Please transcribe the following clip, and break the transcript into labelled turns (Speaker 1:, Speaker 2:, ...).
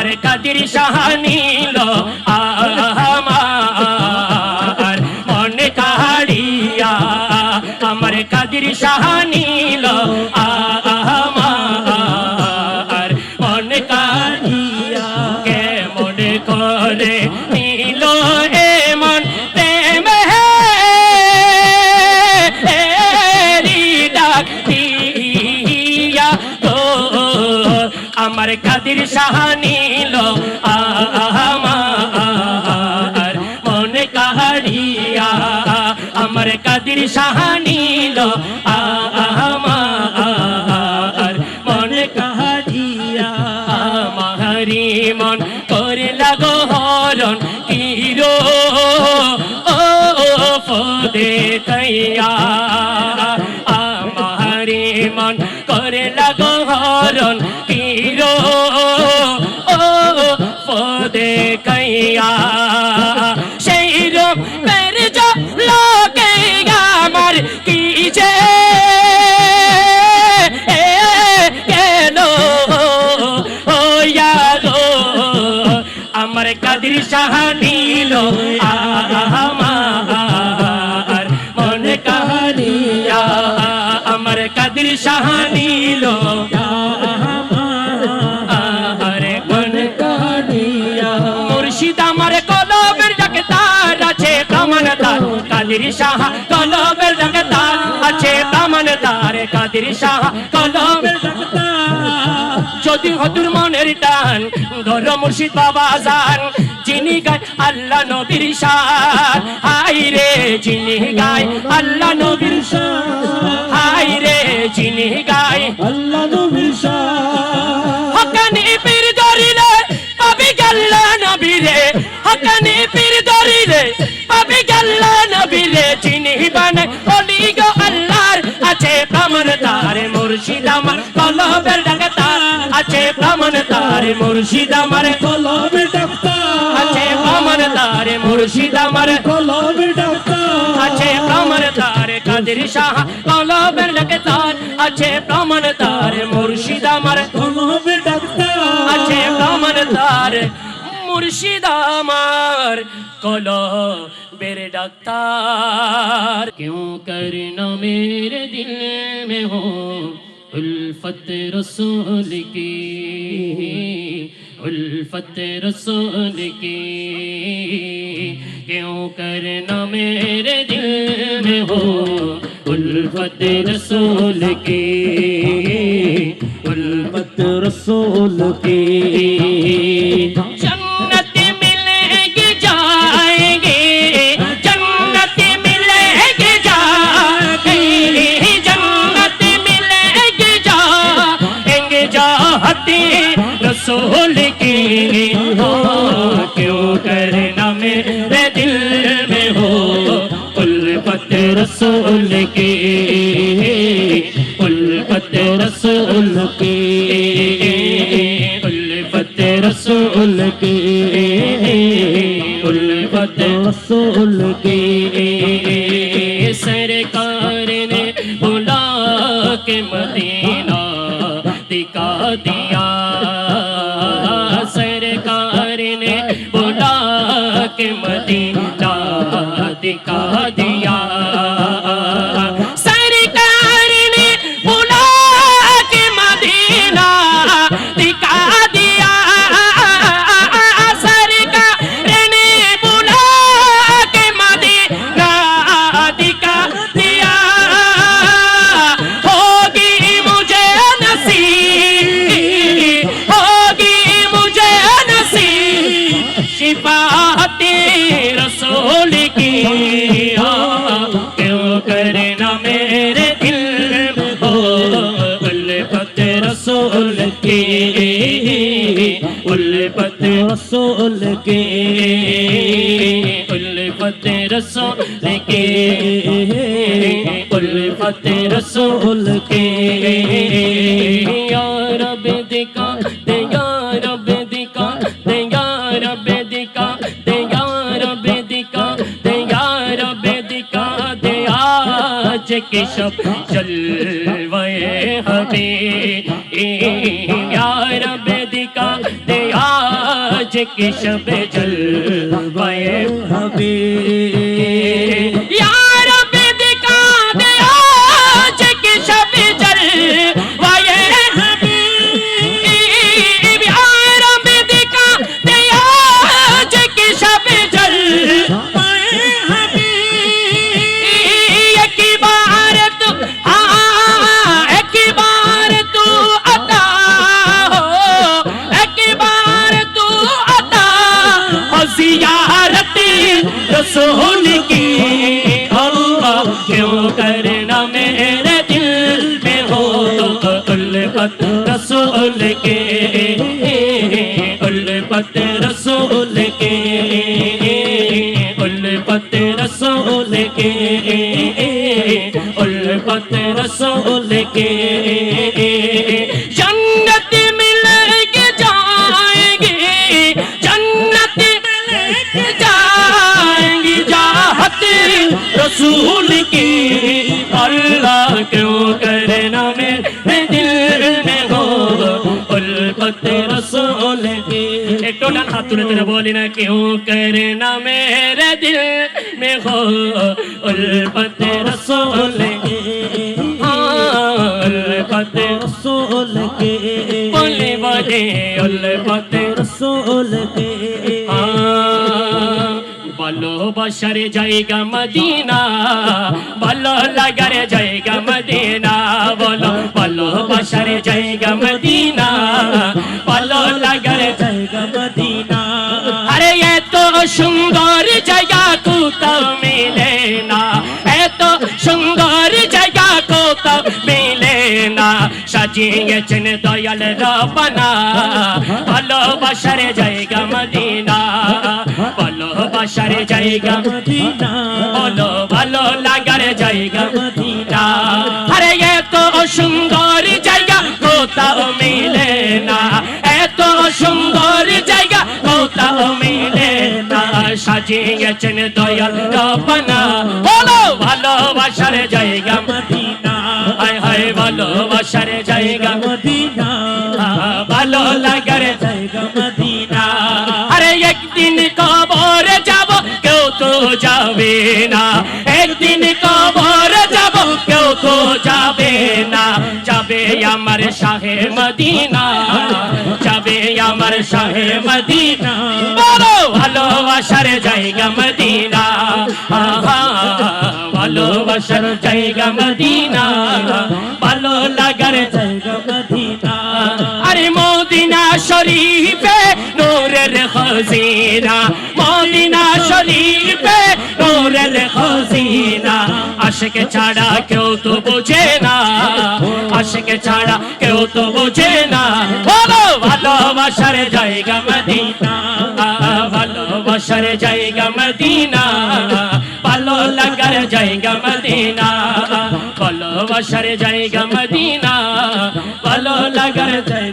Speaker 1: আমার কাদির শাহ নীল আমার মন কাড়িয়া আমার কাদির শাহ নীল আমার মন কাড়িয়া কেমন করে নীল এমন প্রেমে ডাক দিয়া গো আমার কাদির শাহ নীল আমার মন কাড়িয়া আমার কাদির শাহ নীল আমার মন কাড়িয়া আমারি মন করে লাগো হরণ কিরো ও ফদে কইয়া আমারি মন করে লাগো হরণ কিরো ও ফদে কইয়া সেই রূপ পের যা লোকে আমার কি যে গেল ওয়া গো আমার কাদির শাহ নীল আমার মন কাড়িয়া আমার কাদির শাহ নীল আরে মন কাড়িয়া মুর্শিদ আমার কলবের ডাক্তার আছে কামানদার কাদির শাহ কলবের ডাক্তার আছে কামানদার কাদির শাহ কলবের ডাক্তার যদি হতুর মনের টান ধর মুর্শিদ বাবা জান যিনি গায় আল্লাহ নবীর শান হাই রে যিনি গায় আল্লাহ নবীর শান হাই রে যিনি গায় আল্লাহ নবীর শান হকানি পীর ধরিলে পাবি গেল্লা নবী রে হকানি পীর ধরিলে পাবি গেল্লা নবী রে যিনি বানায় ওলি গো আল্লাহর আছে প্রাণ তারে মুর্শিদ আমার কলবের ডাক্তার আছে প্রাণ তারে মুর্শিদ আমার কলবের ডাক্তার আছে প্রাণ তারে মুর্শিদ আমার কলবের ডাক্তার আছে প্রাণ তারে কাদির শাহ কলবের ডাক্তার আছে প্রাণ তারে মুর্শিদ আমার কলবের ডাক্তার আছে প্রাণ তারে মুর্শিদ আমার कलबेर डाक्तार क्यों करना मेरे दिल में हो उल्फत रसूल की उल्फत रसूल की क्यों करना मेरे दिल में हो उल्फत रसूल की उल्फत रसूल की रसूल की क्यों करना मेरे दिल में हो उल्फत रसूल की उल्फत रसूल की उल्फत रसूल की उल्फत रसूल की सरकार ने बुला के मदीना दिखा दिया सरकार ने बुला के मदीना दिखा दिया सरकार ने बुला के मदीना दिखा दिया सरकार ने बुला के मदीना दिखा दिया होगी मुझे नसीब होगी मुझे नसीब शिफाअते रसूल की क्यों करना मेरे दिल में हो उल्फत रसूल की उल्फत रसूल की उल्फत रसूल की उल्फत रसूल की या रब दिखा दे या रब दिखा दे या रब दिखा दे या रब दिखा दे या रब दिखा दे आज के शब जलवे हबीब या रब दिखा दे की शब जलवाए
Speaker 2: हबीब
Speaker 1: या रब्बी दिखा दे आज की शब जलवाए हबीब या रब्बी दिखा दे आज की शब जलवाए हबीब एक बार तू एक बार तू अता हो एक बार तू अता हो ज़ियारत रसूल की अल्लाह क्यों करना मेरे दिल में हो उल्फत रसूल के उल्फत रसूल के उल्फत रसूल के उल्फत रसूल के जन्नत मिलके जाएंगे जन्नत मिलके जाएंगी चाहत रसूल की अल्लाह क्यों करना मेरे दिल में हो उल्फत रसूल की एक तो डान हाथ तुले तेरे बोली ना क्यों करना मेरे दिल में हो उल्फत रसूल की उल्फत
Speaker 2: रसूल के
Speaker 1: बोले बोले उल्फत
Speaker 2: रसूल के
Speaker 1: ভালোবাসার জায়গা মদিনা ভালো লাগার জায়গা মদিনা বলো ভালোবাসার জায়গা মদিনা ভালো লাগার
Speaker 2: জায়গা মদিনা
Speaker 1: আরে এত সুন্দর জায়গা কোথাও মিলে না এত সুন্দর জায়গা কোথাও মিলে না সাজিয়েছেন দয়াল রব্বানা ভালোবাসার জায়গা মদিনা ভালোবাসার জায়গা
Speaker 2: মদিনা
Speaker 1: বলো ভালো লাগার জায়গা
Speaker 2: মদিনা
Speaker 1: আরে এত সুন্দর জায়গা কোথাও মিলে না এত সুন্দর জায়গা কোথাও মিলে না সাজিয়েছেন দয়াল রব্বানা বলো ভালোবাসার জায়গা
Speaker 2: মদিনা
Speaker 1: হায় হায় ভালোবাসার জায়গা
Speaker 2: মদিনা
Speaker 1: ভালো লাগার
Speaker 2: জায়গা মদিনা
Speaker 1: আরে একদিন কবরে যাব কেউ তো যাবে না একদিন কবরে যাব কেউ তো যাবে না যাবে আমার শাহে মদিনা যাবে আমার শাহে মদিনা বলো ভালোবাসার জায়গা মদিনা ভালোবাসার জায়গা মদিনা ভালো লাগার
Speaker 2: জায়গা মদিনা
Speaker 1: আরে মদিনা শরীফে নূরের খজিনা মদিনা শরীফে নূরের খজিনা আশিক ছাড়া কেউ তো বোঝে না আশিক ছাড়া কেউ তো বোঝে না বলো ভালোবাসার জায়গা মদিনা ভালোবাসার জায়গা মদিনা ভালো লাগার জায়গা মদিনা ভালোবাসার জায়গা মদিনা ভালো লাগার জায়গা